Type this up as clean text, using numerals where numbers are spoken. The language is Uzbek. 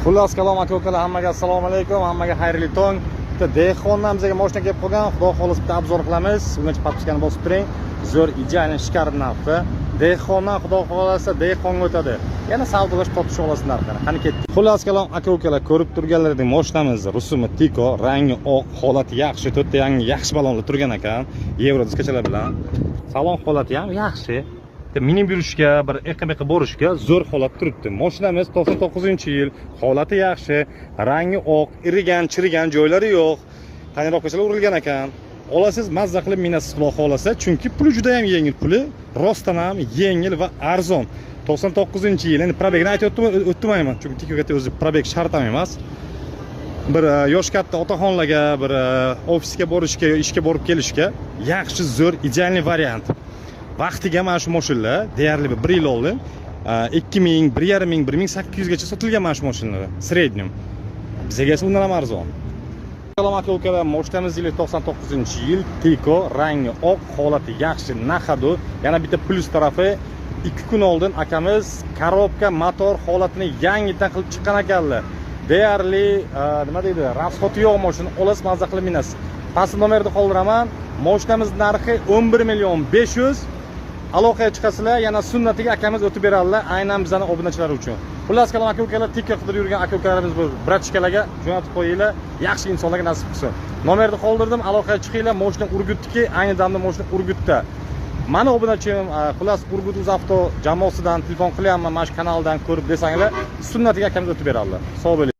Xullas kalom aka ukalar, hammaga assalomu alaykum, hammaga xayrli tong. Bitta Dehqondan bizga mashina kelib qolgan, xudo xohlasa bitta obzor qilamiz. Ungacha podpiskani bosib turing. Zo'r idealni shikar narxda. Dehqondan xudo xohlasa Dehqonga o'tadi. Yana savdolash totish olasiz narxini. Qani ketdik. Xullas kalom aka ukalar, ko'rib turganlaringizdek mashinamiz rusumi Tiko, rangi oq, holati yaxshi, to'rtta yangi yaxshi balonlar turgan ekan. Yevro diskachalar bilan. Salon holati ham yaxshi. Minib yurishga, bir eqa-meqa borishga zo'r holat turibdi. Mashinamiz 99-yil, holati yaxshi, rangi oq, irigan, chirigan joylari yo'q. Qaniyroqchalar urilgan ekan. Olasiz, mazza qilib minasiz xudo xolasa, chunki puli juda ham yengil, puli rostdan ham yengil va arzon. 99-yil. Endi probegni aytib o'tmayman, chunki Tikoga o'zi probeg shart ham emas. Bir yosh katta otaxonlarga, bir ofisga borishga, ishga borib kelishga yaxshi, zo'r, ideal variant. Vaqtiga mana shu mashinalar deyarli 1 yil oldin 2000, 1500, 1800 gacha sotilgan mana shu mashinalar srednyum. Bizga esa undan ham arzon. Salom aka ukalar, mashinamiz 99-yil, Tiko, rangi oq, holati yaxshi, nahadu. Yana bitta plus tarafi, 2 kun oldin akamiz korobka, motor holatini yangidan qilib chiqqan ekanlar. Deyarli nima deydi, rasxoti yo'q mashina, olasiz, mazza qilib minasiz. Past nomerni qoldiraman. Mashinamiz narxi 11.500.000. Aloqaga chiqasizlar, yana sunnatiga akamiz o'tib beradilar, aynan bizning obunachilar uchun. Xullas kalom aka ukalar, Tiko qidirib yurgan aka ukalarimiz bu bratchkalarga jo'natib qo'yinglar, yaxshi insonlarga nasib qilsin. Nomerni qoldirdim, aloqaga chiqinglar. Mashina Urgutniki, ayni damda mashina Urgutda. Mani obunachim, xullas Urgut UzAvto jamoasidan telefon qilyapman, mana shu kanaldan ko'rib desanglar, sunnatiga akamiz o'tib beradilar. Sog' bo'ling.